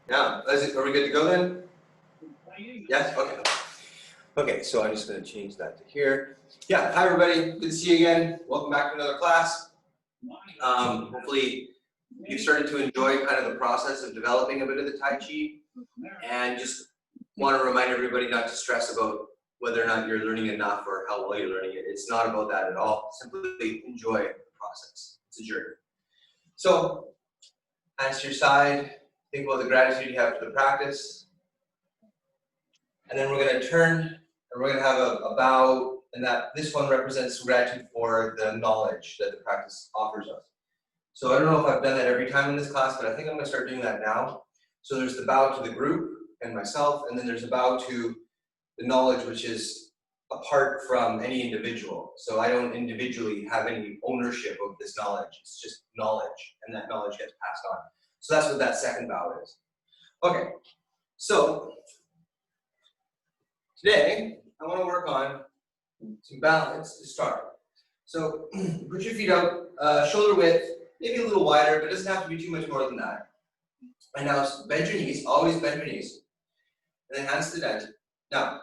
Yeah, are we good to go then? Yes, okay. Okay, so I'm just going to change that to here. Yeah, hi everybody, good to see you again. Welcome back to another class. Hopefully you've started to enjoy kind of the process of developing a bit of the Tai Chi, and just want to remind everybody not to stress about whether or not you're learning enough or how well you're learning it. It's not about that at all. Simply enjoy the process. It's a journey. So, hands to your side. Think about the gratitude you have for the practice. And then we're going to turn and we're going to have a bow, and that this one represents gratitude for the knowledge that the practice offers us. So I don't know if I've done that every time in this class, but I think I'm going to start doing that now. So there's the bow to the group and myself, and then there's a bow to the knowledge, which is apart from any individual. So I don't individually have any ownership of this knowledge. It's just knowledge, and that knowledge gets passed on. So that's what that second bow is. Okay, so today I want to work on some balance to start. So put your feet out, shoulder width, maybe a little wider, but it doesn't have to be too much more than that. And now bend your knees, always bend your knees. And then hands to the dent. Now,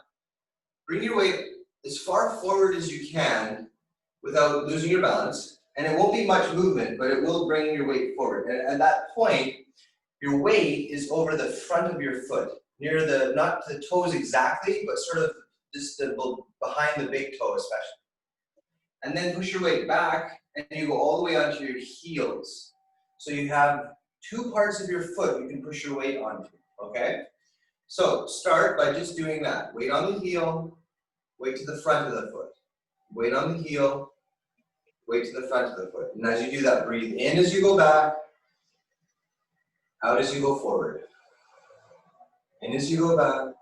bring your weight as far forward as you can without losing your balance. And it won't be much movement, but it will bring your weight forward. And at that point, your weight is over the front of your foot, near the, not the toes exactly, but sort of just behind the big toe especially. And then push your weight back, and you go all the way onto your heels. So you have two parts of your foot you can push your weight onto, okay? So start by just doing that. Weight on the heel, weight to the front of the foot. Weight on the heel, weight to the front of the foot. And as you do that, breathe in as you go back, out as you go forward. In as you go back,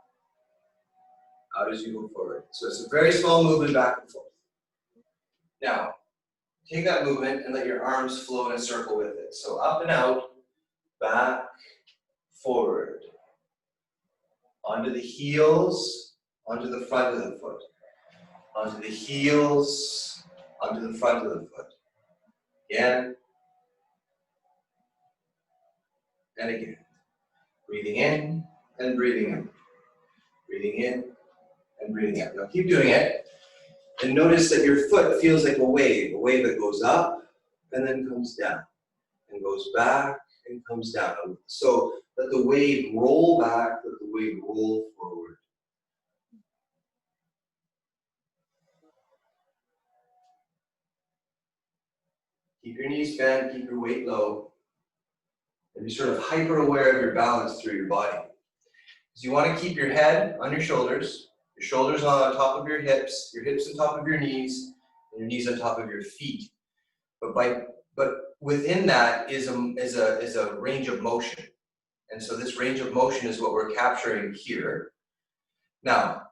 out as you go forward. So it's a very small movement back and forth. Now, take that movement and let your arms flow in a circle with it. So up and out, back, forward. Onto the heels, onto the front of the foot. Onto the heels, onto the front of the foot. Again. And again. Breathing in and breathing out. Breathing in and breathing out. Now keep doing it. And notice that your foot feels like a wave that goes up and then comes down. And goes back and comes down. So let the wave roll back, let the wave roll forward. Keep your knees bent, keep your weight low, and be sort of hyper aware of your balance through your body. So you want to keep your head on your shoulders on top of your hips on top of your knees, and your knees on top of your feet. But within that is a range of motion. And so this range of motion is what we're capturing here. Now,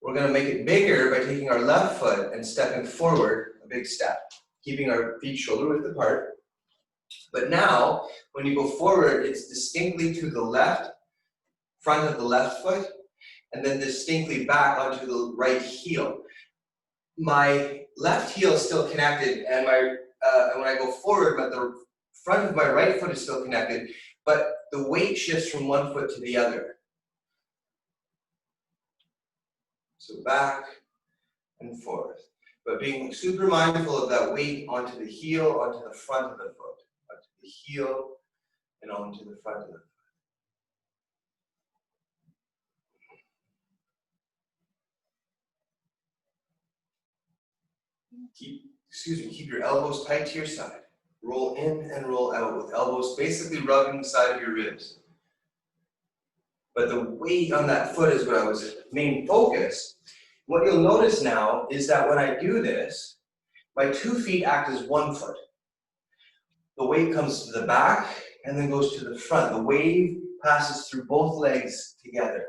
we're going to make it bigger by taking our left foot and stepping forward a big step, keeping our feet shoulder width apart. But now, when you go forward, it's distinctly to the left, front of the left foot, and then distinctly back onto the right heel. My left heel is still connected, and when I go forward, but the front of my right foot is still connected, but the weight shifts from one foot to the other. So back and forth. But being super mindful of that weight onto the heel, onto the front of the foot. Onto the heel and onto the front of the foot. Keep your elbows tight to your side. Roll in and roll out with elbows basically rubbing the side of your ribs. But the weight on that foot is what I was main focus. What you'll notice now is that when I do this, my 2 feet act as 1 foot. The weight comes to the back and then goes to the front. The wave passes through both legs together.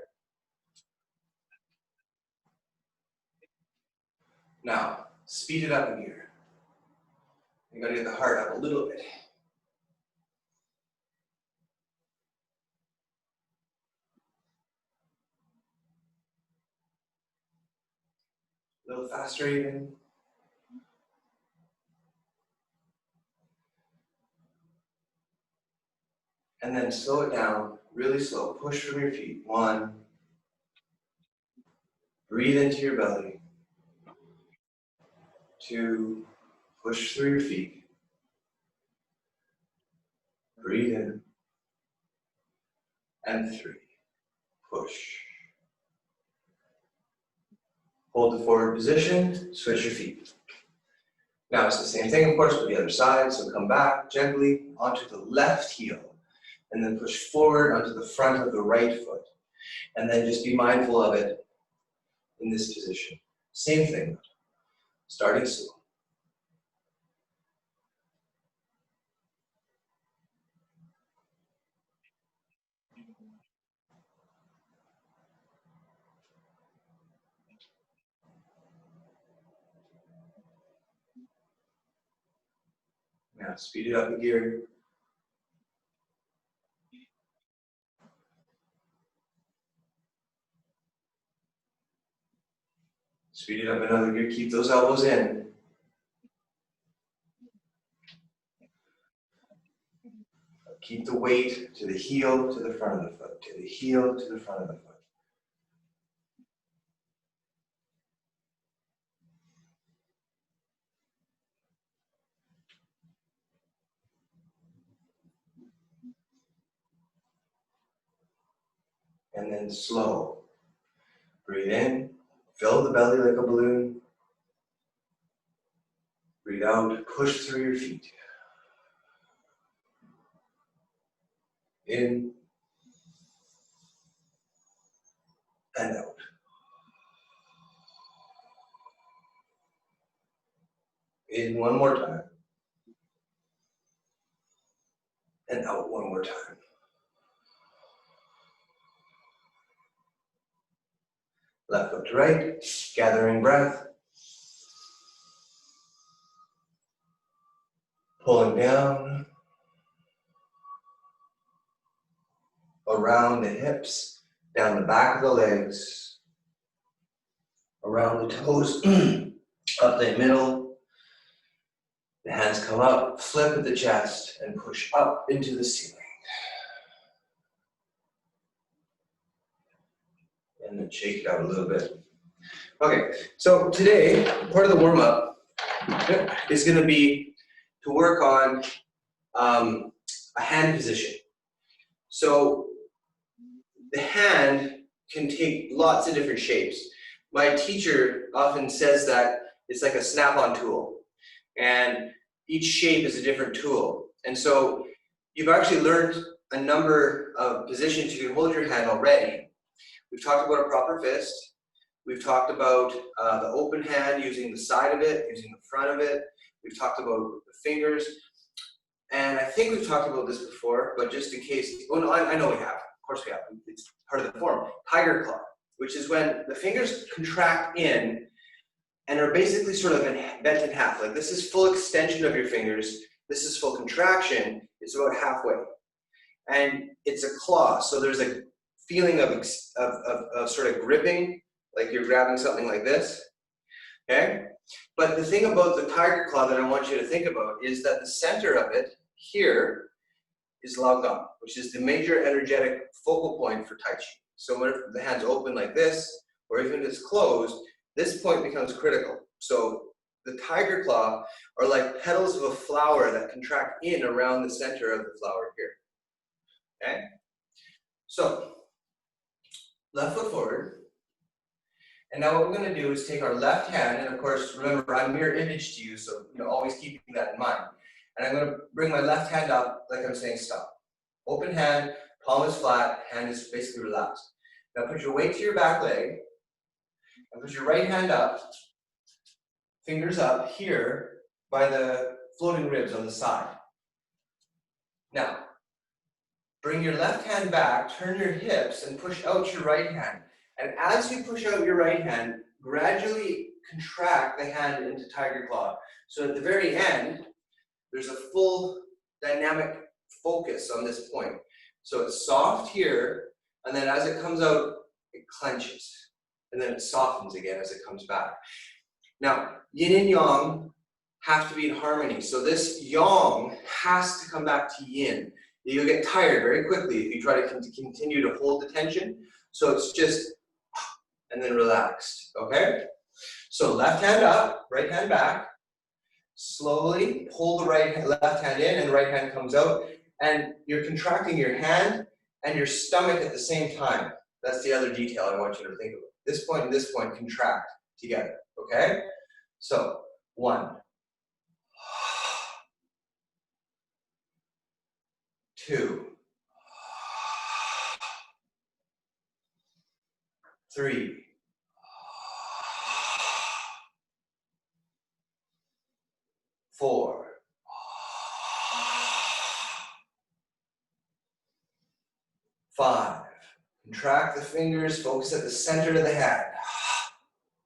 Now, speed it up in here. You gotta get the heart up a little bit. A little faster even. And then slow it down really slow. Push from your feet. 1. Breathe into your belly. 2. Push through your feet. Breathe in. And 3. Push. Hold the forward position. Switch your feet. Now it's the same thing, of course, with the other side. So come back gently onto the left heel. And then push forward onto the front of the right foot. And then just be mindful of it in this position. Same thing, starting slow. Now speed it up a gear. Speed it up another gear. Keep those elbows in. Keep the weight to the heel, to the front of the foot, to the heel, to the front of the foot. And then slow. Breathe in, fill the belly like a balloon. Breathe out, push through your feet. In and out. In one more time. And out one more time. Left foot to right, gathering breath. Pulling down. Around the hips, down the back of the legs. Around the toes, up the middle. The hands come up, flip at the chest, and push up into the ceiling. And then shake it out a little bit. Okay, so today, part of the warm-up is going to be to work on a hand position. So the hand can take lots of different shapes. My teacher often says that it's like a snap-on tool, and each shape is a different tool. And so you've actually learned a number of positions you can hold your hand already. We've talked about a proper fist. We've talked about the open hand, using the side of it, using the front of it. We've talked about the fingers. And I think we've talked about this before, but just in case, oh no, I know we have. Of course we have. It's part of the form. Tiger claw, which is when the fingers contract in and are basically sort of bent in half. Like this is full extension of your fingers. This is full contraction. It's about halfway. And it's a claw, so there's a feeling of sort of gripping, like you're grabbing something like this, okay? But the thing about the tiger claw that I want you to think about is that the center of it here is Laogam, which is the major energetic focal point for Tai Chi. So when the hand's open like this, or even if it's closed, this point becomes critical. So the tiger claw are like petals of a flower that contract in around the center of the flower here, okay? So, left foot forward. And now what we're going to do is take our left hand, and of course, remember, I'm mirror image to you, so always keeping that in mind. And I'm going to bring my left hand up like I'm saying stop. Open hand, palm is flat, hand is basically relaxed. Now put your weight to your back leg, and put your right hand up, fingers up here by the floating ribs on the side. Now, bring your left hand back, turn your hips, and push out your right hand. And as you push out your right hand, gradually contract the hand into tiger claw. So at the very end, there's a full dynamic focus on this point. So it's soft here, and then as it comes out, it clenches. And then it softens again as it comes back. Now, yin and yang have to be in harmony. So this yang has to come back to yin. You'll get tired very quickly if you try to continue to hold the tension. So it's just, and then relaxed, okay? So left hand up, right hand back. Slowly pull the left hand in and the right hand comes out. And you're contracting your hand and your stomach at the same time. That's the other detail I want you to think of. This point and this point contract together, okay? So, 1, 2, 3, 4, 5. Contract the fingers, focus at the center of the hand.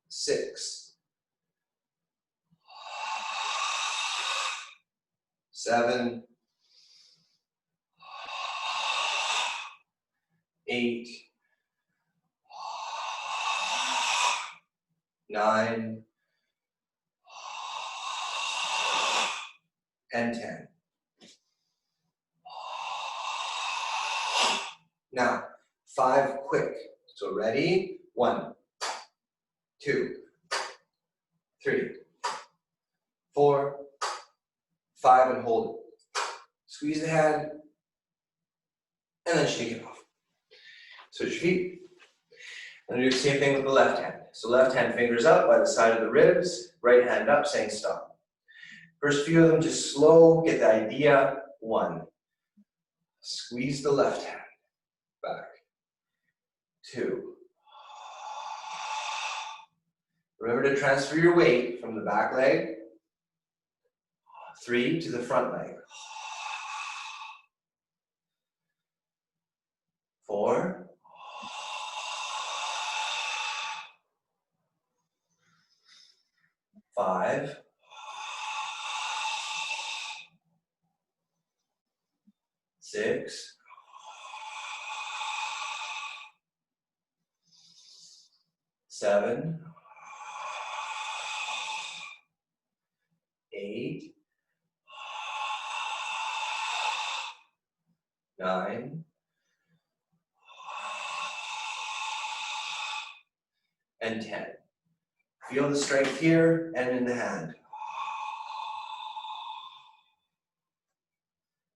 6, 7, 8, 9, and 10. Now, 5 quick. So ready? 1, 2, 3, 4, 5, and hold it. Squeeze the hand, and then shake it off. Switch your feet. And do the same thing with the left hand. So left hand fingers up by the side of the ribs, right hand up saying stop. First few of them just slow, get the idea. 1. Squeeze the left hand back. 2. Remember to transfer your weight from the back leg. 3 to the front leg. 4. 5. 6. 7. 8. 9. And 10. Feel the strength here and in the hand.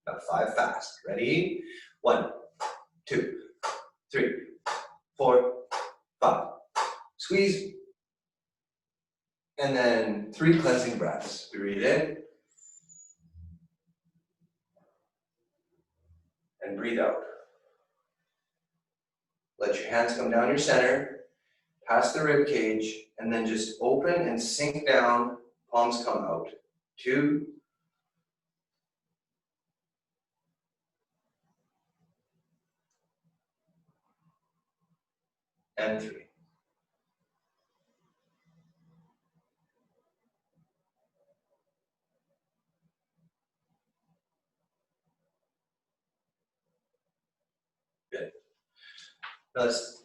Now 5 fast. Ready? 1, 2, 3, 4, 5. Squeeze. And then 3 cleansing breaths. Breathe in. And breathe out. Let your hands come down your center, past the rib cage, and then just open and sink down. Palms come out. 2. And 3. Good. Now let's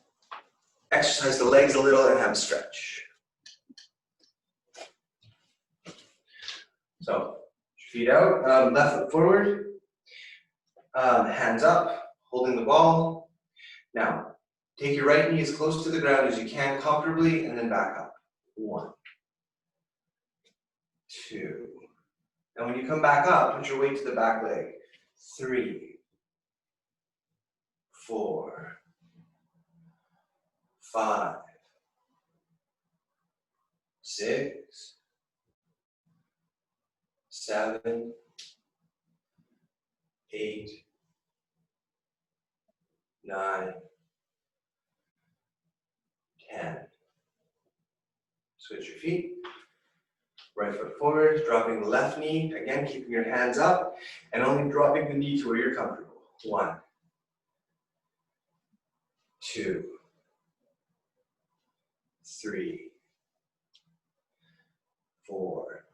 exercise the legs a little and have a stretch. So, feet out, left foot forward, hands up, holding the ball. Now, take your right knee as close to the ground as you can comfortably and then back up. 1, 2. And when you come back up, put your weight to the back leg. 3, 4, 5, 6, 7, 8, 9, 10. Switch your feet. Right foot forward, dropping the left knee. Again, keeping your hands up and only dropping the knee to where you're comfortable. 1, 2, 3, 4,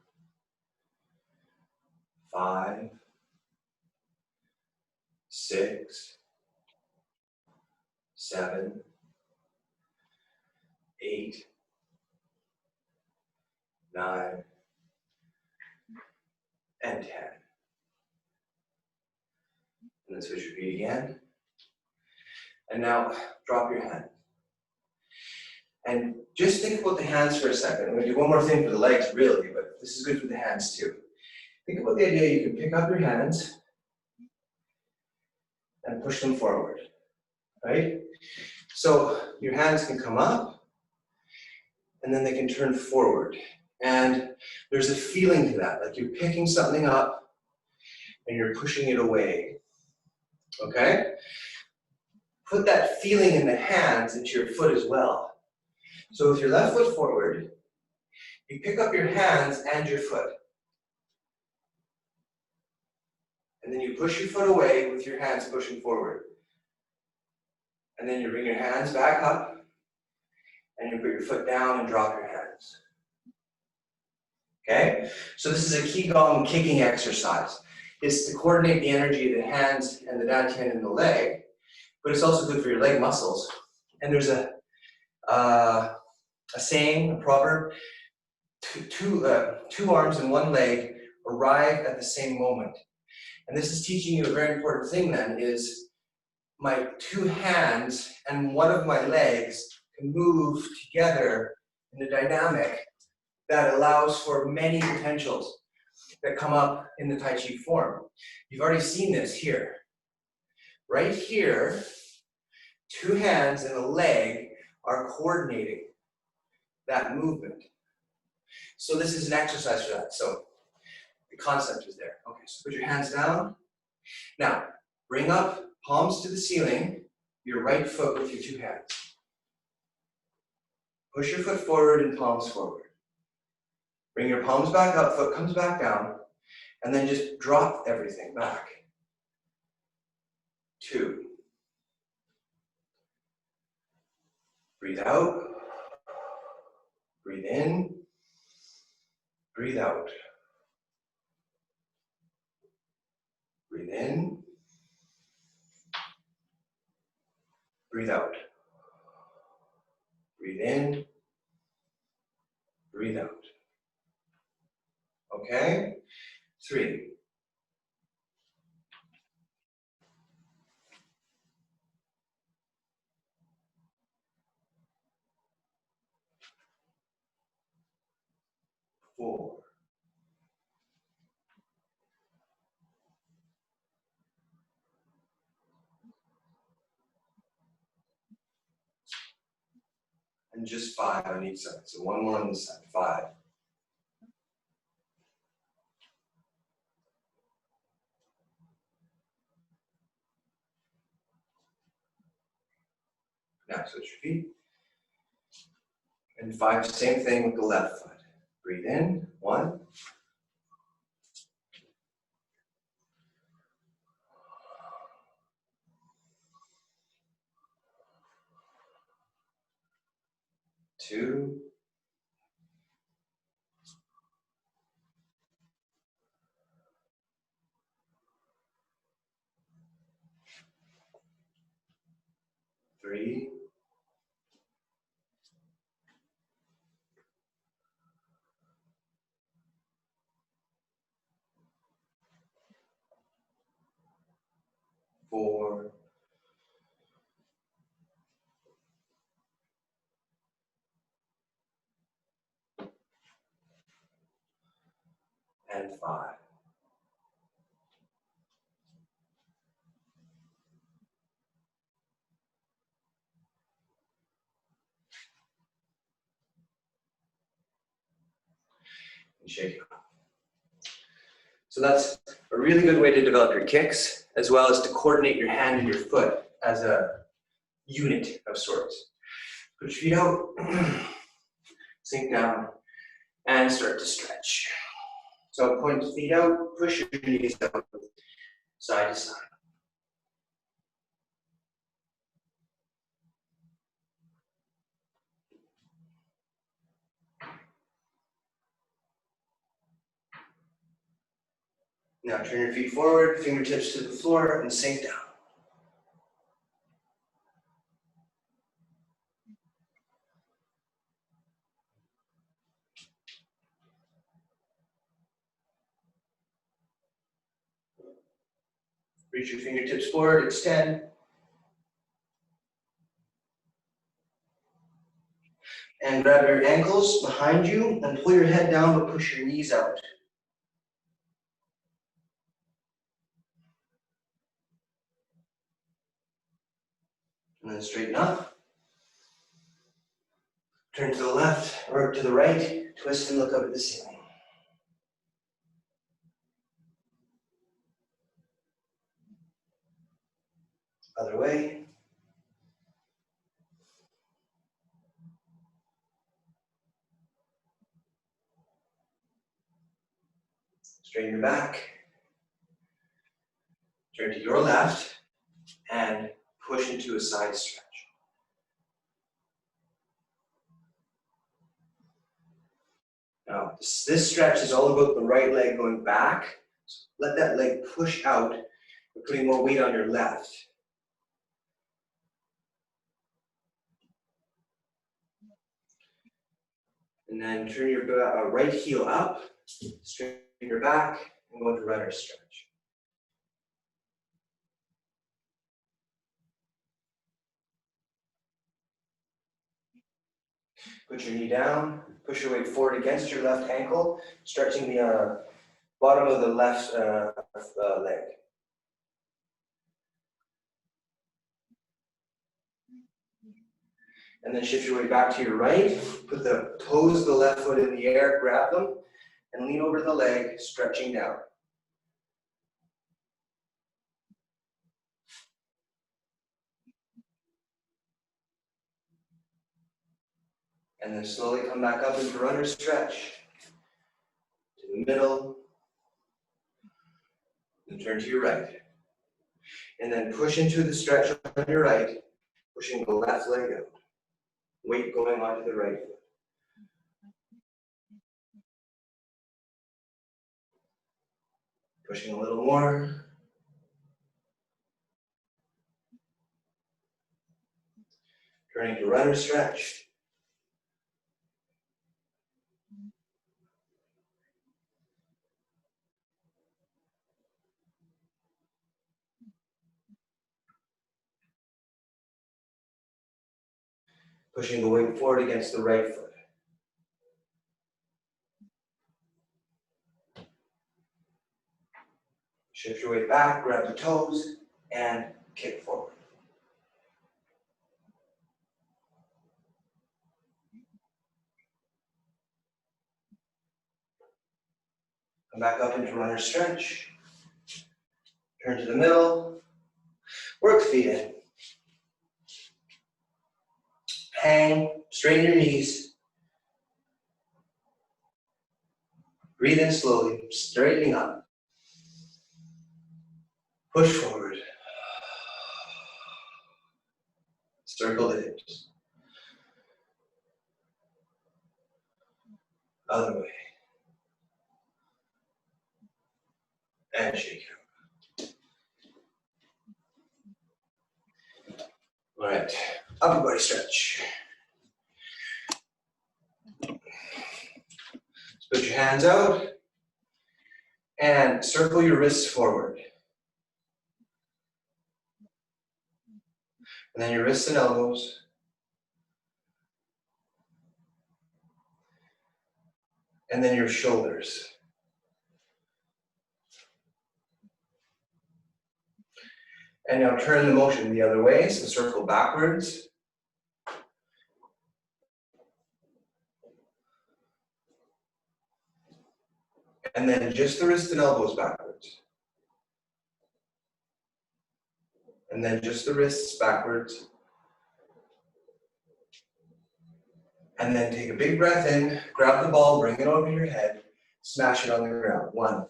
5, 6, 7, 8, 9, and 10. And then switch your feet again. And now drop your hand. And just think about the hands for a second. I'm going to do one more thing for the legs, really, but this is good for the hands too. Think about the idea you can pick up your hands and push them forward, right? So your hands can come up and then they can turn forward. And there's a feeling to that, like you're picking something up and you're pushing it away, okay? Put that feeling in the hands into your foot as well. So with your left foot forward, you pick up your hands and your foot. And then you push your foot away with your hands pushing forward. And then you bring your hands back up, and you put your foot down and drop your hands. Okay? So this is a Qigong kicking exercise. It's to coordinate the energy of the hands and the dantian in the leg, but it's also good for your leg muscles. And there's a saying, a proverb, two arms and one leg arrive at the same moment. And this is teaching you a very important thing then, is my two hands and one of my legs can move together in a dynamic that allows for many potentials that come up in the Tai Chi form. You've already seen this here. Right here, two hands and a leg are coordinating that movement. So this is an exercise for that. So the concept is there. Okay, so put your hands down. Now, bring up palms to the ceiling, your right foot with your two hands. Push your foot forward and palms forward. Bring your palms back up, foot comes back down, and then just drop everything back. 2. Breathe out. Breathe in. Breathe out. Breathe in. Breathe out. Breathe in. Breathe out. Okay? 3. 4. And just 5 on each side. So one more on this side. 5. Now switch your feet. And 5, same thing with the left foot. Breathe in. 1. 2. 3. 4. And 5. And shake it off. So that's a really good way to develop your kicks, as well as to coordinate your hand and your foot as a unit of sorts. Put your feet out, sink down, and start to stretch. So point the feet out, push your knees out, side to side. Now turn your feet forward, fingertips to the floor, and sink down. Reach your fingertips forward, extend. And grab your ankles behind you and pull your head down, but push your knees out. And then straighten up. Turn to the left or to the right, twist and look up at the ceiling. Other way. Straighten your back. Turn to your left and push into a side stretch. Now, this stretch is all about the right leg going back. So let that leg push out, putting more weight on your left. And then turn your right heel up, straighten your back, and go into runner's stretch. Put your knee down, push your weight forward against your left ankle, stretching the bottom of the left leg. And then shift your weight back to your right, put the toes of the left foot in the air, grab them, and lean over the leg, stretching down. And then slowly come back up into runner's stretch. To the middle. And turn to your right. And then push into the stretch on your right, pushing the left leg out. Weight going onto the right foot. Pushing a little more. Turning to runner stretch. Pushing the weight forward against the right foot. Shift your weight back, grab the toes, and kick forward. Come back up into runner stretch. Turn to the middle. Work feet in. Hang, straighten your knees. Breathe in slowly, straightening up. Push forward. Circle the hips. Other way. And shake it. All right, upper body stretch. Put your hands out and circle your wrists forward. And then your wrists and elbows. And then your shoulders. And now turn the motion the other way, so circle backwards. And then just the wrists and elbows backwards. And then just the wrists backwards. And then take a big breath in, grab the ball, bring it over your head, smash it on the ground. 1,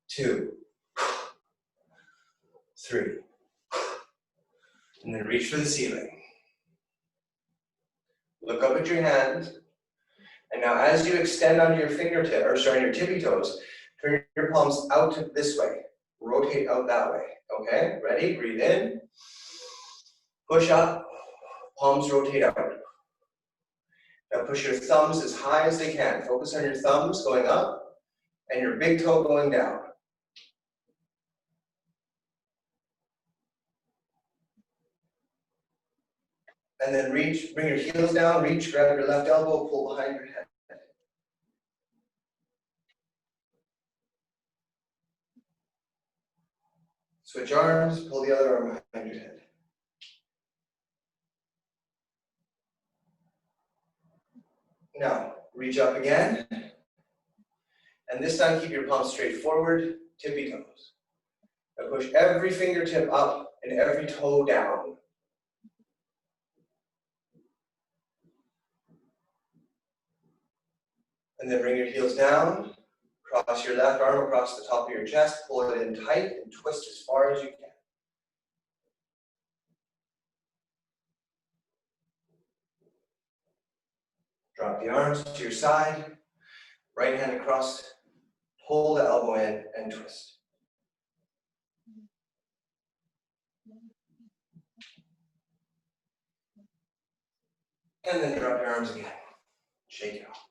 2, 3. And then reach for the ceiling. Look up at your hands. And now as you extend onto your fingertip, or sorry, your tippy toes, turn your palms out this way. Rotate out that way. Okay, ready? Breathe in. Push up. Palms rotate out. Now push your thumbs as high as they can. Focus on your thumbs going up and your big toe going down. And then reach, bring your heels down, reach, grab your left elbow, pull behind your head. Switch arms, pull the other arm behind your head. Now, reach up again. And this time, keep your palms straight forward, tippy toes. Now push every fingertip up and every toe down. And then bring your heels down, cross your left arm across the top of your chest, pull it in tight and twist as far as you can. Drop the arms to your side, right hand across, pull the elbow in and twist. And then drop your arms again, shake it off.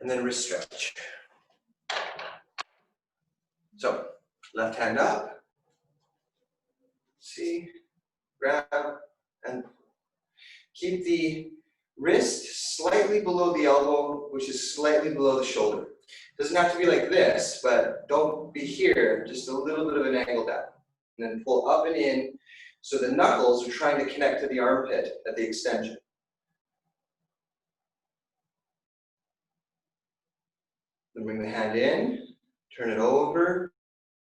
And then wrist stretch. So, left hand up, see, grab, and keep the wrist slightly below the elbow, which is slightly below the shoulder. Doesn't have to be like this, but don't be here, just a little bit of an angle down. And then pull up and in, so the knuckles are trying to connect to the armpit at the extension. Then bring the hand in, turn it over,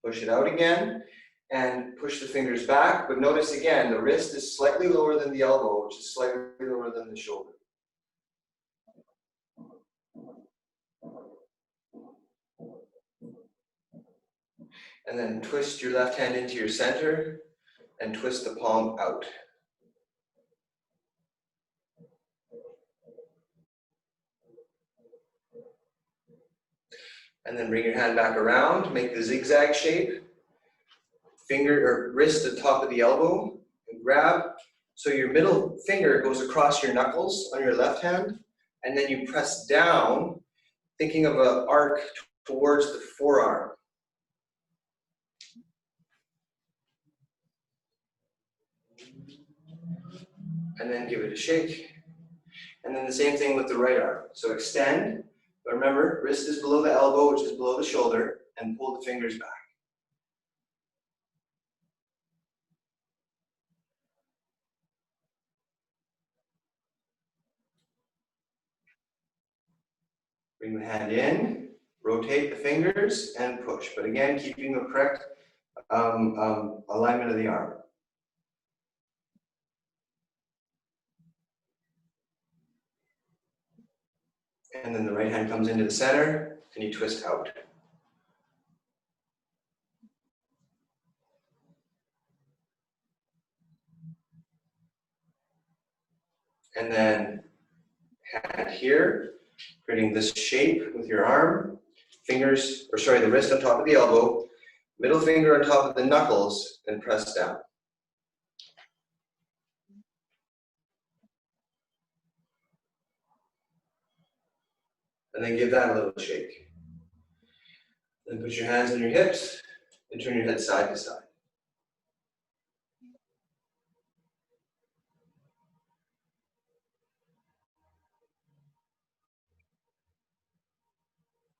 push it out again, and push the fingers back. But notice again, the wrist is slightly lower than the elbow, which is slightly lower than the shoulder. And then twist your left hand into your center and twist the palm out. And then bring your hand back around, make the zigzag shape. Finger or wrist at the top of the elbow and grab. So your middle finger goes across your knuckles on your left hand, and then you press down, thinking of an arc towards the forearm. And then give it a shake. And then the same thing with the right arm. So extend, but remember, wrist is below the elbow, which is below the shoulder, and pull the fingers back. Bring the hand in, rotate the fingers, and push. But again, keeping the correct alignment of the arm. And then the right hand comes into the center, and you twist out. And then hand here, creating this shape with your arm, fingers, or sorry, the wrist on top of the elbow, middle finger on top of the knuckles, and press down. And then give that a little shake. Then put your hands on your hips and turn your head side to side.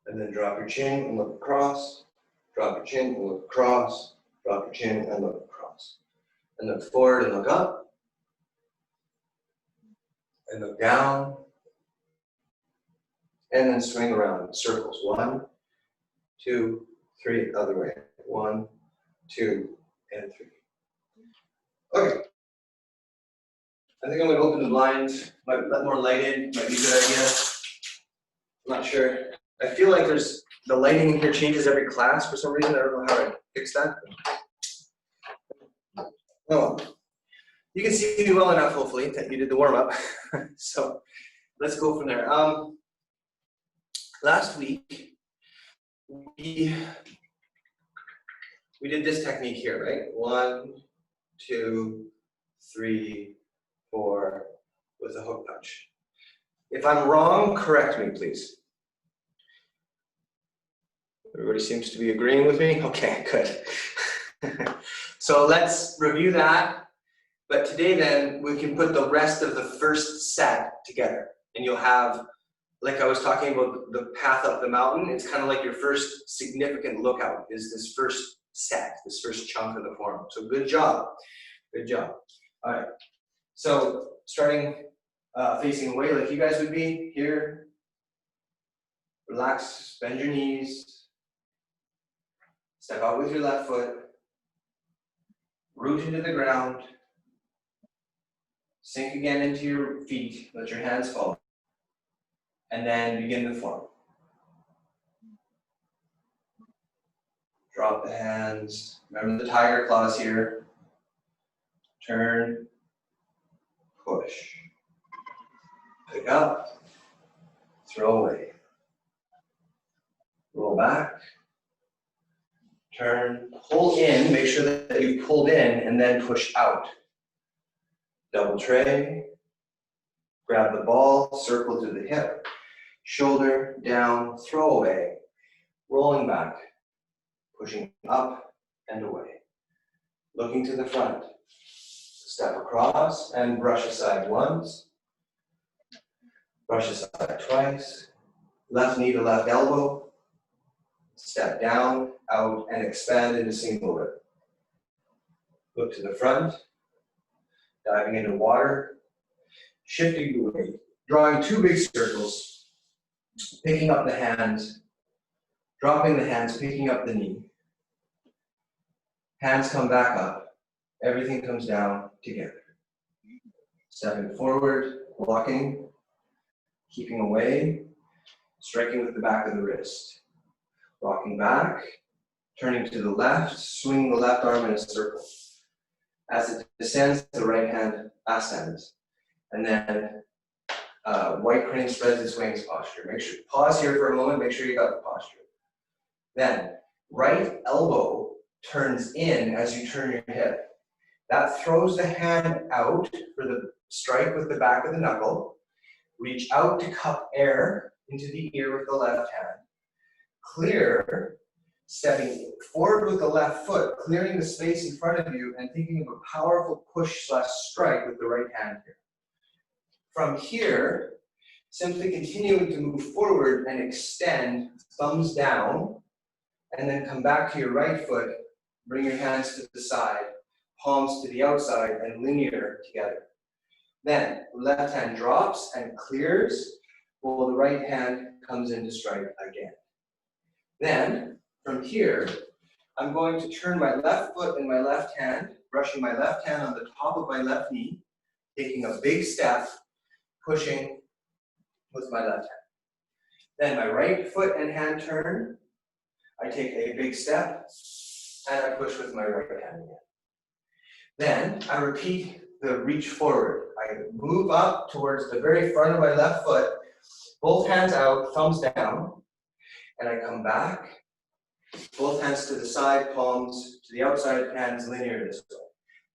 And then drop your chin and look across, drop your chin and look across, drop your chin and look across. And look forward and look up, and look down, and then swing around in circles. 1, 2, 3, other way. 1, 2, and 3. Okay. I think I'm going to open the blinds, might let more light in, might be a good idea. I'm not sure. I feel like the lighting in here changes every class for some reason. I don't know how to fix that. Oh, you can see me well enough, hopefully, that you did the warm-up. So let's go from there. Last week, we did this technique here, right? 1, 2, 3, 4, with a hook punch. If I'm wrong, correct me, please. Everybody seems to be agreeing with me? Okay, good. So let's review that. But today then, we can put the rest of the first set together. And you'll have, like I was talking about the path up the mountain, it's kind of like your first significant lookout is this first set, this first chunk of the form. So good job, good job. All right, so starting facing away like you guys would be here. Relax, bend your knees. Step out with your left foot. Root into the ground. Sink again into your feet. Let your hands fall. And then begin the form. Drop the hands. Remember the tiger claws here. Turn. Push. Pick up. Throw away. Roll back. Turn. Pull in. Make sure that you've pulled in and then push out. Double tray. Grab the ball. Circle to the hip. Shoulder down. Throw away. Rolling back. Pushing up and away. Looking to the front. Step across and brush aside once. Brush aside twice. Left knee to left elbow. Step down, out, and expand into single rib. Look to the front. Diving into water. Shifting the weight. Drawing two big circles. Picking up the hands. Dropping the hands, picking up the knee. Hands come back up. Everything comes down together. Stepping forward, walking, keeping away, striking with the back of the wrist. Rocking back, turning to the left, swinging the left arm in a circle. As it descends, the right hand ascends. And then white crane spreads its wings posture. Make sure, pause here for a moment, make sure you got the posture. Then, right elbow turns in as you turn your hip. That throws the hand out for the strike with the back of the knuckle. Reach out to cup air into the ear with the left hand. Clear, stepping forward with the left foot, clearing the space in front of you and thinking of a powerful push/strike with the right hand here. From here, simply continuing to move forward and extend, thumbs down, and then come back to your right foot, bring your hands to the side, palms to the outside, and linear together. Then, left hand drops and clears, while the right hand comes into strike again. Then, from here, I'm going to turn my left foot and my left hand, brushing my left hand on the top of my left knee, taking a big step, pushing with my left hand. Then my right foot and hand turn, I take a big step, and I push with my right hand again. Then I repeat the reach forward. I move up towards the very front of my left foot, both hands out, thumbs down, and I come back, both hands to the side, palms to the outside, hands linear this way.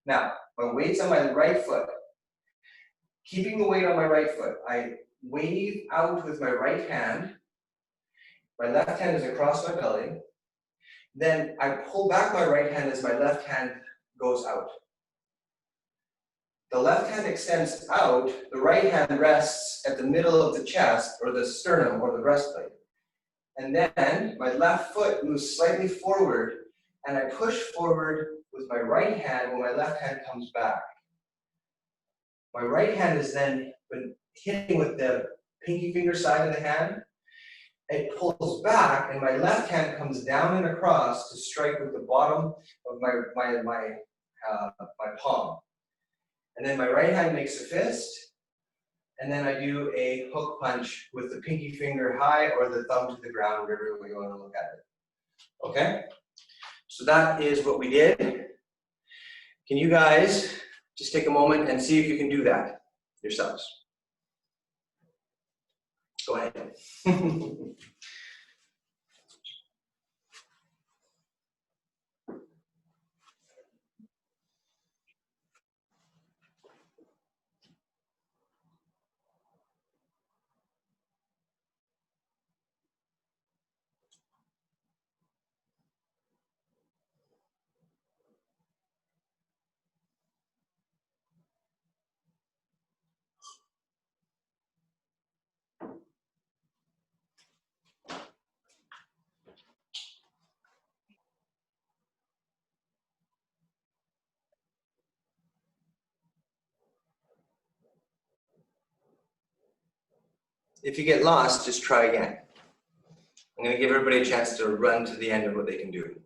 Now, my weight's on my right foot. Keeping the weight on my right foot, I wave out with my right hand. My left hand is across my belly. Then I pull back my right hand as my left hand goes out. The left hand extends out, the right hand rests at the middle of the chest or the sternum or the breastplate. And then my left foot moves slightly forward and I push forward with my right hand when my left hand comes back. My right hand is then hitting with the pinky finger side of the hand. It pulls back and my left hand comes down and across to strike with the bottom of my palm. And then my right hand makes a fist, and then I do a hook punch with the pinky finger high or the thumb to the ground, wherever we want to look at it. Okay? So that is what we did. Can you guys just take a moment and see if you can do that yourselves? Go ahead. If you get lost, just try again. I'm going to give everybody a chance to run to the end of what they can do.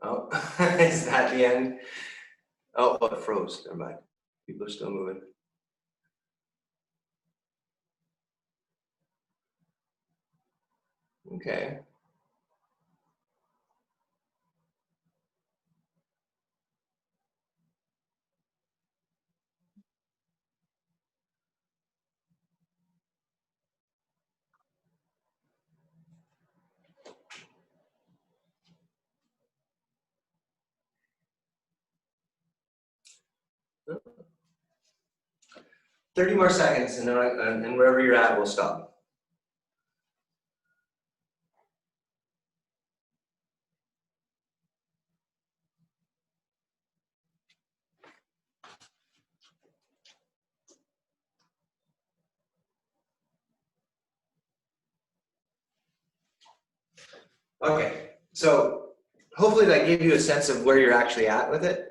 Oh, is that the end? Oh, it froze. Never mind. People are still moving. Okay. Oh. 30 more seconds, and then and wherever you're at, we'll stop. Okay, so hopefully that gave you a sense of where you're actually at with it.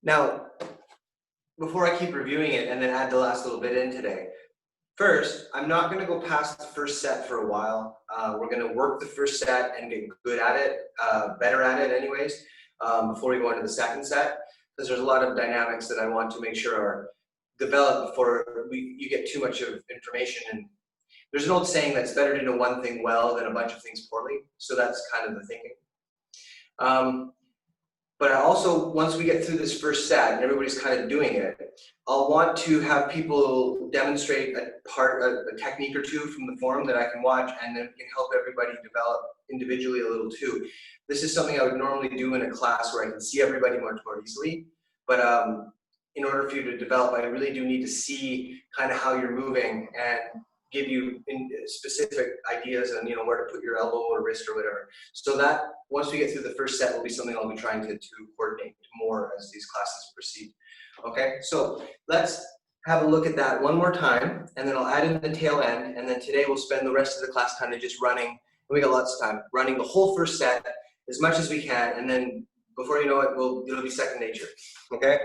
Now, before I keep reviewing it and then add the last little bit in today, first, I'm not going to go past the first set for a while. We're going to work the first set and get good at it, better at it anyways, before we go into the second set, because there's a lot of dynamics that I want to make sure are developed before you get too much of information. And there's an old saying that's better to know one thing well than a bunch of things poorly. So that's kind of the thinking. But I also, once we get through this first set and everybody's kind of doing it, I'll want to have people demonstrate a technique or two from the forum that I can watch, and then can help everybody develop individually a little too. This is something I would normally do in a class where I can see everybody much more easily. But in order for you to develop, I really do need to see kind of how you're moving and give you specific ideas on where to put your elbow or wrist or whatever. So that once we get through the first set will be something I'll be trying to coordinate more as these classes proceed. Okay, so let's have a look at that one more time, and then I'll add in the tail end, and then today we'll spend the rest of the class kind of just running, and we got lots of time, running the whole first set as much as we can, and then before you know it, it'll be second nature. Okay,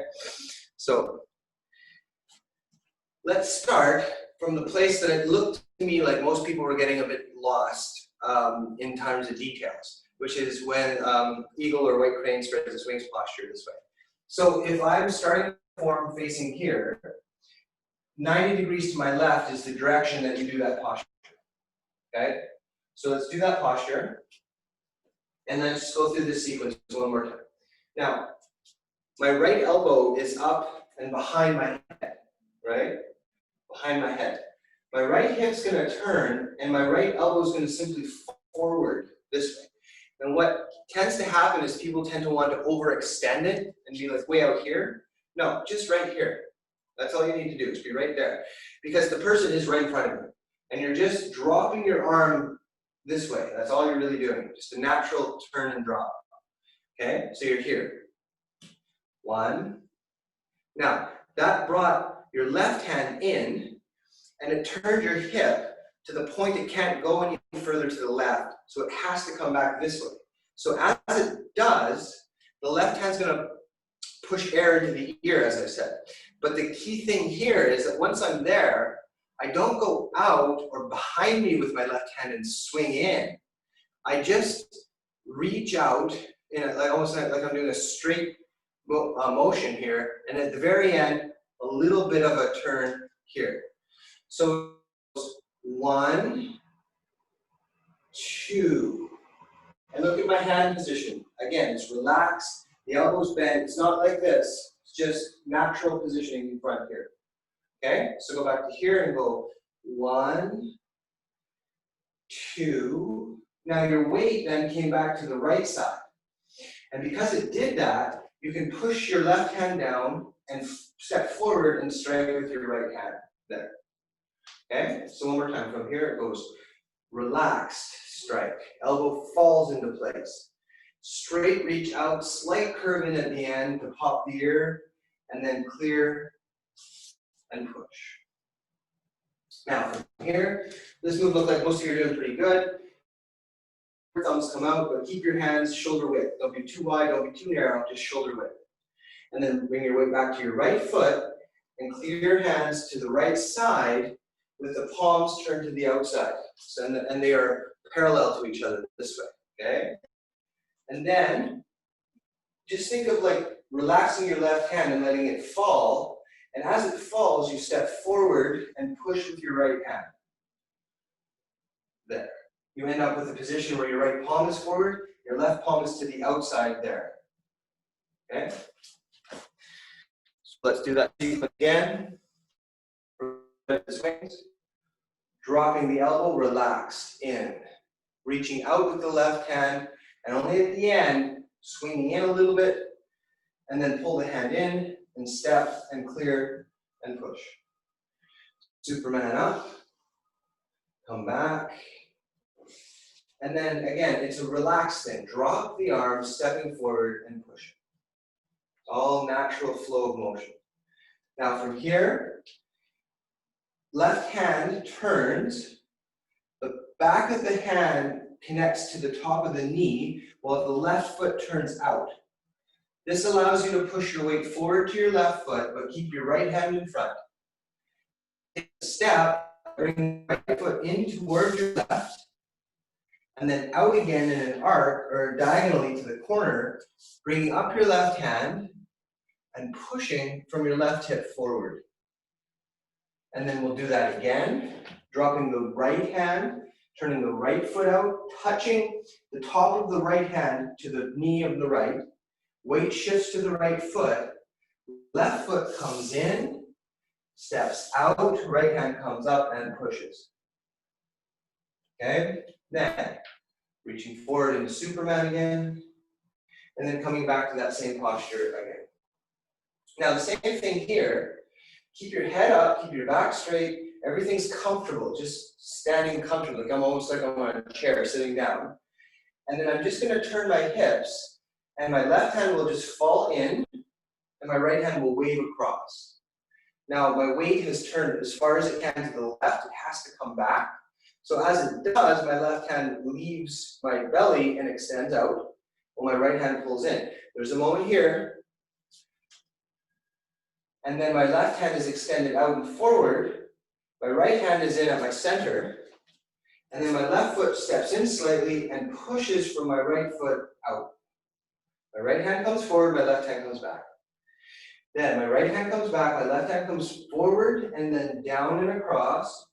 so let's start from the place that it looked to me like most people were getting a bit lost in terms of details, which is when eagle or white crane spreads its wings posture this way. So if I'm starting the form facing here, 90 degrees to my left is the direction that you do that posture. Okay? So let's do that posture, and then just go through this sequence one more time. Now, my right elbow is up and behind my head, right? Behind my head. My right hip's going to turn, and my right elbow is going to simply forward this way. And what tends to happen is people tend to want to overextend it and be like way out here. No, just right here. That's all you need to do, is be right there. Because the person is right in front of you. And you're just dropping your arm this way. That's all you're really doing. Just a natural turn and drop. Okay, so you're here. One. Now, that brought your left hand in, and it turned your hip to the point it can't go any further to the left, so it has to come back this way. So as it does, the left hand's going to push air into the ear, as I said. But the key thing here is that once I'm there, I don't go out or behind me with my left hand and swing in. I just reach out, almost like I'm doing a straight motion here, and at the very end, a little bit of a turn here. So 1, 2, and look at my hand position. Again, it's relaxed, the elbows bent. It's not like this. It's just natural positioning in front here. Okay, so go back to here and go 1, 2. Now your weight then came back to the right side. And because it did that, you can push your left hand down and step forward and strike with your right hand there. Okay, so one more time. From here it goes relaxed strike. Elbow falls into place. Straight reach out, slight curve in at the end to pop the ear, and then clear and push. Now from here, this move looks like most of you are doing pretty good. Your thumbs come out, but keep your hands shoulder width. Don't be too wide, don't be too narrow, just shoulder width. And then bring your weight back to your right foot and clear your hands to the right side with the palms turned to the outside. So, and they are parallel to each other this way, okay? And then just think of like relaxing your left hand and letting it fall. And as it falls, you step forward and push with your right hand. There. You end up with a position where your right palm is forward, your left palm is to the outside there. Okay? So let's do that again. Swings. Dropping the elbow, relaxed in. Reaching out with the left hand, and only at the end, swinging in a little bit, and then pull the hand in, and step, and clear, and push. Superman up. Come back. And then again, it's a relaxed thing. Drop the arms, stepping forward and pushing. All natural flow of motion. Now from here, left hand turns, the back of the hand connects to the top of the knee while the left foot turns out. This allows you to push your weight forward to your left foot, but keep your right hand in front. Take a step, bring your right foot in towards your left, and then out again in an arc or diagonally to the corner, bringing up your left hand and pushing from your left hip forward. And then we'll do that again, dropping the right hand, turning the right foot out, touching the top of the right hand to the knee of the right. Weight shifts to the right foot. Left foot comes in, steps out, right hand comes up and pushes. Okay? Then, reaching forward into Superman again, and then coming back to that same posture again. Now the same thing here, keep your head up, keep your back straight, everything's comfortable, just standing comfortably, like I'm almost like I'm on a chair sitting down. And then I'm just gonna turn my hips, and my left hand will just fall in, and my right hand will wave across. Now my weight has turned as far as it can to the left, it has to come back. So as it does, my left hand leaves my belly and extends out, while my right hand pulls in. There's a moment here, and then my left hand is extended out and forward, my right hand is in at my center, and then my left foot steps in slightly and pushes from my right foot out. My right hand comes forward, my left hand comes back. Then my right hand comes back, my left hand comes forward and then down and across.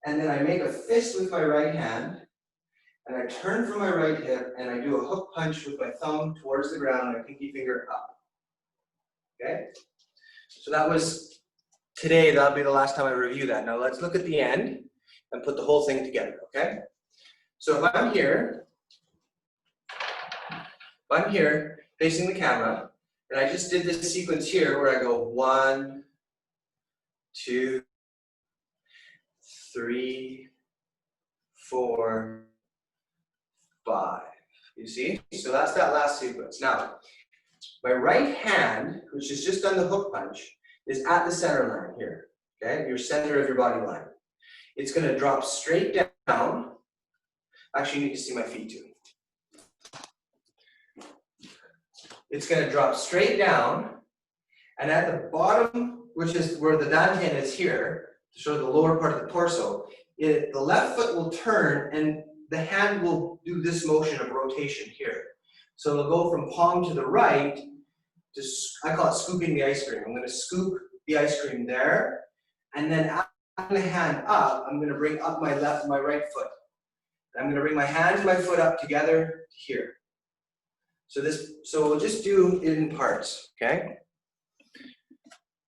And then I make a fist with my right hand, and I turn from my right hip, and I do a hook punch with my thumb towards the ground and my pinky finger up. Okay? So that was today, that'll be the last time I review that. Now let's look at the end and put the whole thing together, okay? So if I'm here facing the camera, and I just did this sequence here where I go 1, 2, 3, 4, 5. You see? So that's that last sequence. Now, my right hand, which has just done the hook punch, is at the center line here, okay? Your center of your body line. It's gonna drop straight down. Actually, you need to see my feet too. It's gonna drop straight down, and at the bottom, which is where the dantian is here, to show the lower part of the torso, the left foot will turn and the hand will do this motion of rotation here. So it'll go from palm to the right, to, I call it scooping the ice cream. I'm gonna scoop the ice cream there, and then after the hand up, I'm gonna bring up my left and my right foot. I'm gonna bring my hand and my foot up together to here. So we'll just do it in parts, okay?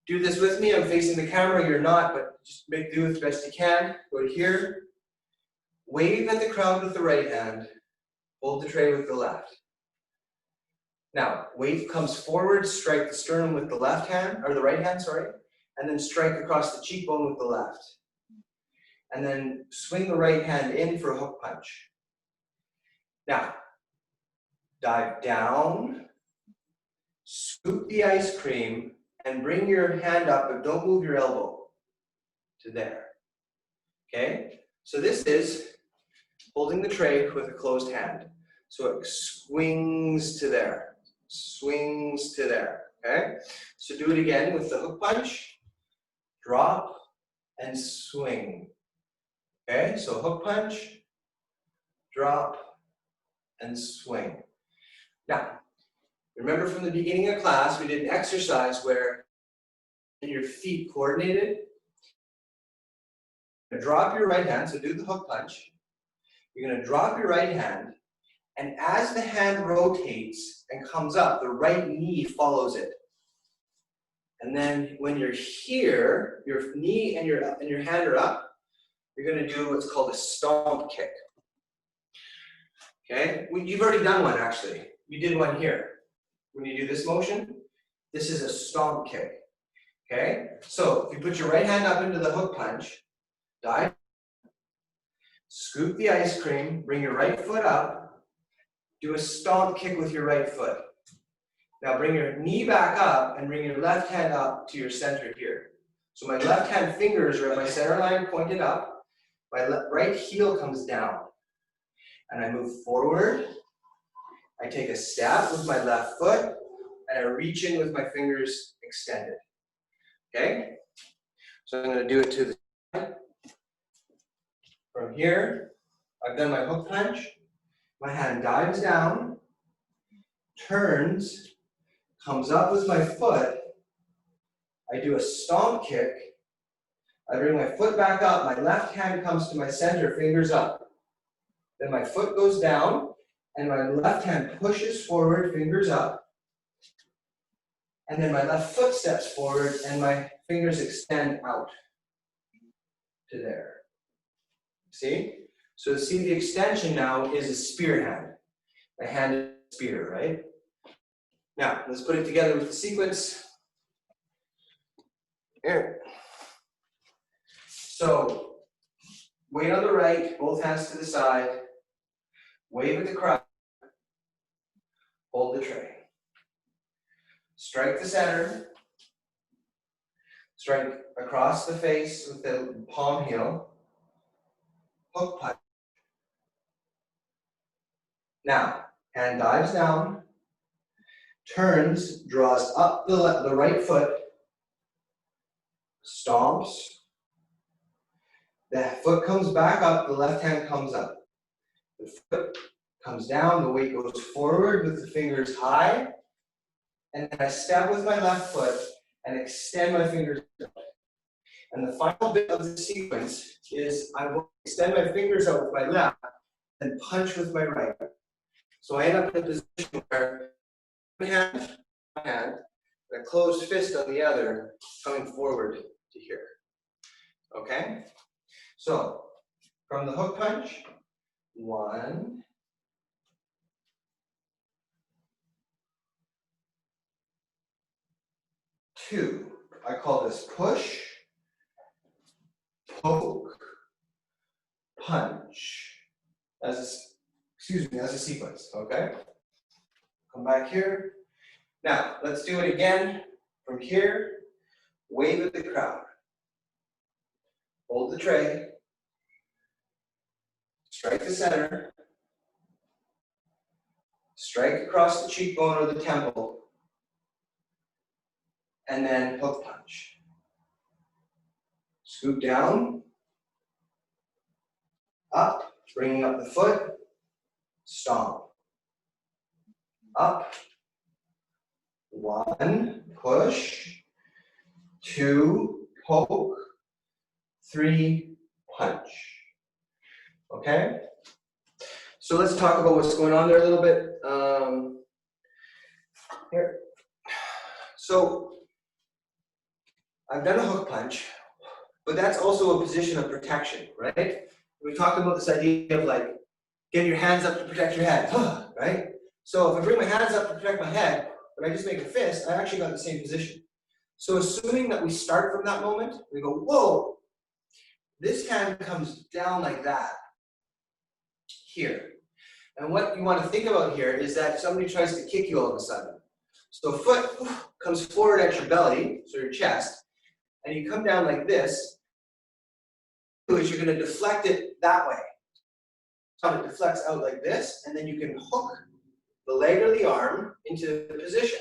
Do this with me. I'm facing the camera, you're not, but just make do with the best you can. Go to here. Wave at the crowd with the right hand. Hold the tray with the left. Now, wave comes forward, strike the sternum with the left hand, or the right hand, sorry, and then strike across the cheekbone with the left. And then swing the right hand in for a hook punch. Now, dive down, scoop the ice cream, and bring your hand up, but don't move your elbow to there. Okay? So this is holding the tray with a closed hand. So it swings to there, swings to there, okay? So do it again with the hook punch, drop, and swing. Okay, so hook punch, drop, and swing. Now, remember from the beginning of class, we did an exercise where your feet coordinated. Drop your right hand, so do the hook punch. You're going to drop your right hand, and as the hand rotates and comes up, the right knee follows it. And then when you're here, your knee and your hand are up, you're going to do what's called a stomp kick. Okay? You've already done one, actually. You did one here. When you do this motion, this is a stomp kick. Okay? So if you put your right hand up into the hook punch, dive, scoop the ice cream, bring your right foot up, do a stomp kick with your right foot. Now bring your knee back up and bring your left hand up to your center here. So my left hand fingers are at my center line pointed up, my right heel comes down. And I move forward, I take a step with my left foot, and I reach in with my fingers extended. Okay? So I'm going to do it to the side. From here, I've done my hook punch. My hand dives down, turns, comes up with my foot. I do a stomp kick. I bring my foot back up. My left hand comes to my center, fingers up. Then my foot goes down, and my left hand pushes forward, fingers up. And then my left foot steps forward, and my fingers extend out to there. See? So see the extension now is a spear hand. My hand is a spear, right? Now, let's put it together with the sequence. Here. So, weight on the right, both hands to the side. Wave at the crowd. Hold the tray. Strike the center. Strike across the face with the palm heel. Hook punch. Now, hand dives down, turns, draws up the right foot, stomps. The foot comes back up, the left hand comes up. The foot comes down, the weight goes forward with the fingers high, and then I step with my left foot and extend my fingers out. And the final bit of the sequence is I will extend my fingers out with my left and punch with my right. So I end up in a position where my hand, and a closed fist on the other, coming forward to here. Okay? So, from the hook punch, 1, 2. I call this push, poke, punch, as a sequence, okay? Come back here. Now, let's do it again from here. Wave at the crowd. Hold the tray. Strike the center. Strike across the cheekbone or the temple. And then hook punch. Scoop down. Up, bringing up the foot. Stomp. Up. 1, push. 2, poke. 3, punch. Okay? So let's talk about what's going on there a little bit. Here. So I've done a hook punch, but that's also a position of protection, right? We talked about this idea of like getting your hands up to protect your head, right? So if I bring my hands up to protect my head, but I just make a fist, I actually got the same position. So assuming that we start from that moment, we go, whoa, this hand comes down like that, here. And what you want to think about here is that somebody tries to kick you all of a sudden. So foot comes forward at your belly, so your chest, and you come down like this, is you're going to deflect it that way. So it deflects out like this, and then you can hook the leg or the arm into the position.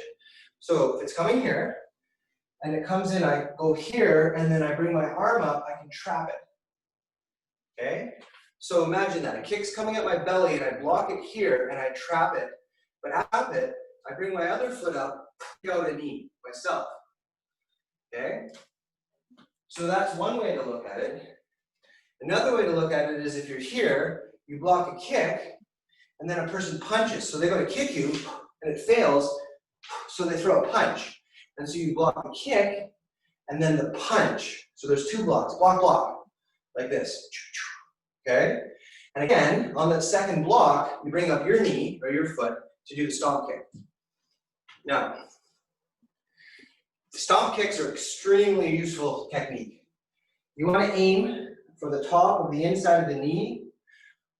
So if it's coming here, and it comes in, I go here, and then I bring my arm up, I can trap it. Okay? So imagine that. A kick's coming at my belly, and I block it here, and I trap it. But out it, I bring my other foot up, pick out a knee myself. Okay? So that's one way to look at it. Another way to look at it is if you're here, you block a kick, and then a person punches. So they go to kick you, and it fails, so they throw a punch. And so you block the kick, and then the punch. So there's two blocks, block, block, like this. Okay? And again, on that second block, you bring up your knee or your foot to do the stomp kick. Now, stomp kicks are extremely useful technique. You want to aim for the top of the inside of the knee,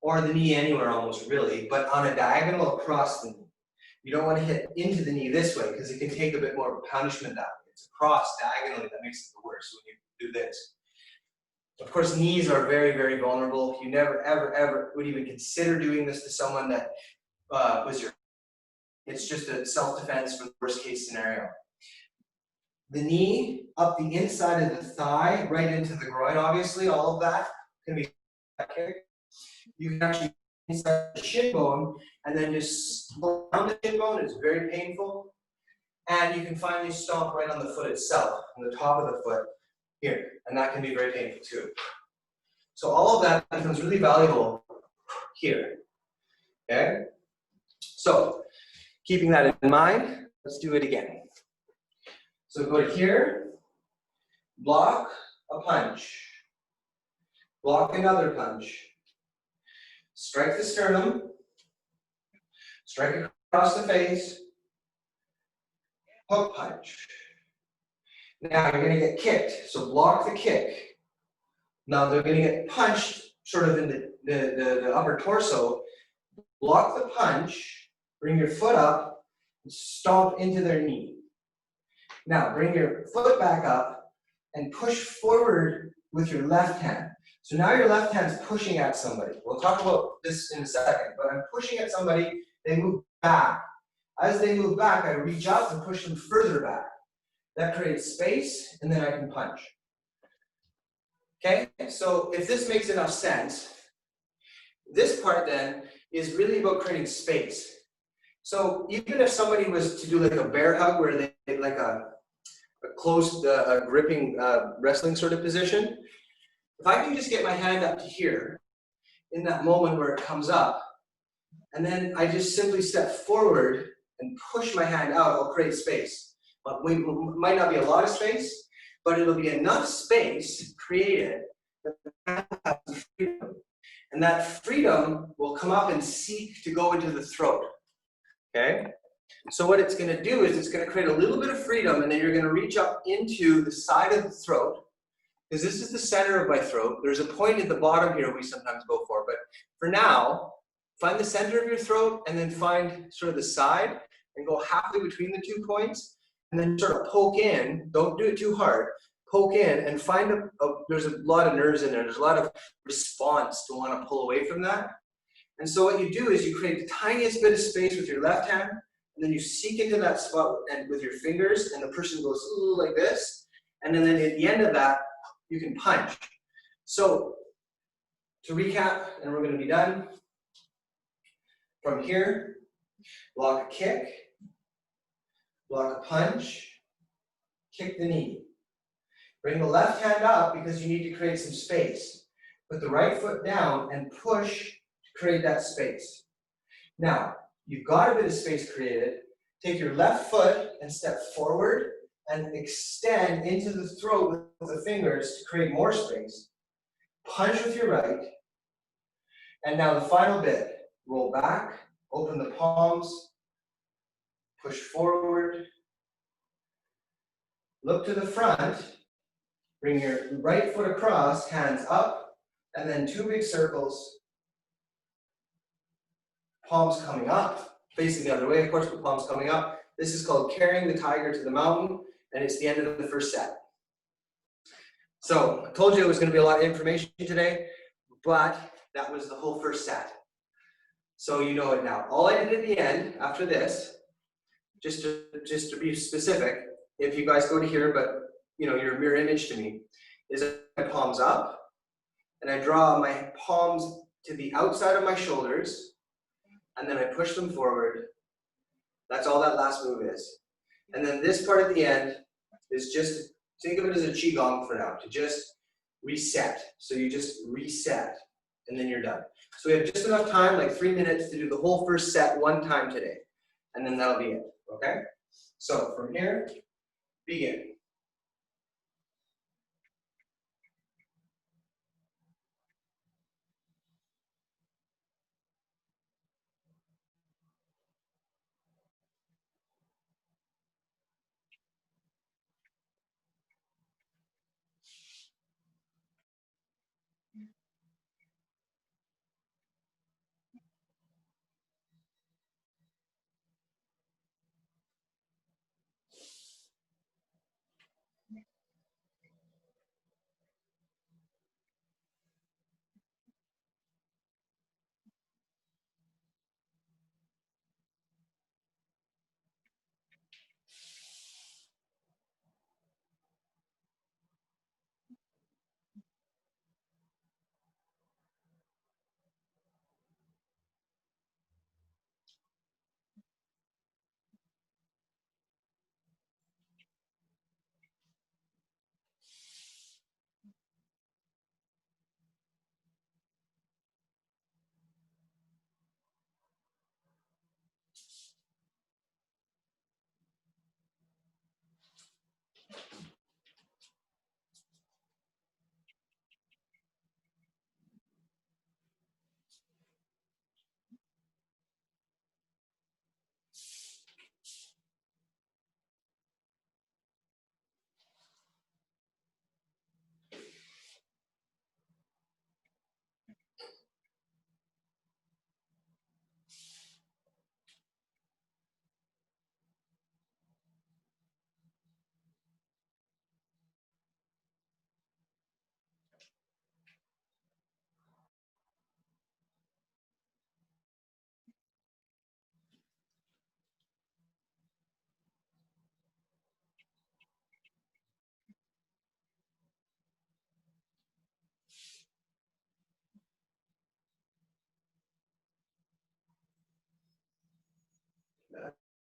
or the knee anywhere almost really, but on a diagonal across the knee. You don't want to hit into the knee this way because it can take a bit more punishment that way. It's across diagonally that makes it the worst when you do this. Of course, knees are very, very vulnerable. You never, ever, ever would even consider doing this to someone that was your. It's just a self-defense for the worst case scenario. The knee up the inside of the thigh, right into the groin, obviously, all of that can be a kick. You can actually inside the shin bone and then just around the shin bone. It's very painful. And you can finally stomp right on the foot itself, on the top of the foot here. And that can be very painful too. So all of that becomes really valuable here. Okay? So, keeping that in mind, let's do it again. So go to here, block a punch, block another punch, strike the sternum, strike across the face, hook punch. Now you're going to get kicked, so block the kick. Now they're going to get punched sort of in the upper torso. Block the punch, bring your foot up, and stomp into their knee. Now bring your foot back up and push forward with your left hand. So now your left hand's pushing at somebody. We'll talk about this in a second, but I'm pushing at somebody, they move back. As they move back, I reach up and push them further back. That creates space, and then I can punch. Okay, so if this makes enough sense, this part then is really about creating space. So even if somebody was to do like a bear hug where they like a closed gripping wrestling sort of position, if I can just get my hand up to here in that moment where it comes up, and then I just simply step forward and push my hand out, I'll create space. But we might not be a lot of space, but it'll be enough space created that the hand has the freedom. And that freedom will come up and seek to go into the throat. Okay? So what it's going to do is it's going to create a little bit of freedom, and then you're going to reach up into the side of the throat, because this is the center of my throat. There's a point at the bottom here we sometimes go for, but for now, find the center of your throat and then find sort of the side and go halfway between the 2 points, and then sort of poke in. Don't do it too hard. Poke in and find there's a lot of nerves in there. There's a lot of response to want to pull away from that. And so what you do is you create the tiniest bit of space with your left hand, and then you seek into that spot and with your fingers, and the person goes ooh, like this, and then at the end of that, you can punch. So to recap, and we're going to be done. From here, block a kick, block a punch, kick the knee. Bring the left hand up because you need to create some space. Put the right foot down and push to create that space. Now, you've got a bit of space created. Take your left foot and step forward and extend into the throat with the fingers to create more space. Punch with your right. And now the final bit. Roll back, open the palms, push forward, look to the front, bring your right foot across, hands up, and then 2 big circles, palms coming up, facing the other way, of course, but palms coming up. This is called carrying the tiger to the mountain, and it's the end of the first set. So I told you it was going to be a lot of information today, but that was the whole first set. So you know it now. All I did at the end, after this, just to be specific, if you guys go to here, but you know, your mirror image to me, is my palms up, and I draw my palms to the outside of my shoulders, and then I push them forward. That's all that last move is. And then this part at the end is just, think of it as a qigong for now, to just reset. So you just reset, and then you're done. So we have just enough time, like 3 minutes, to do the whole first set one time today. And then that'll be it, okay? So from here, begin.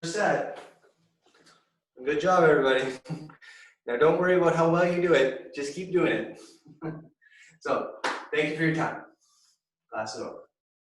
Set. Good job, everybody. Now don't worry about how well you do it, just keep doing it. So, thank you for your time. Class is over.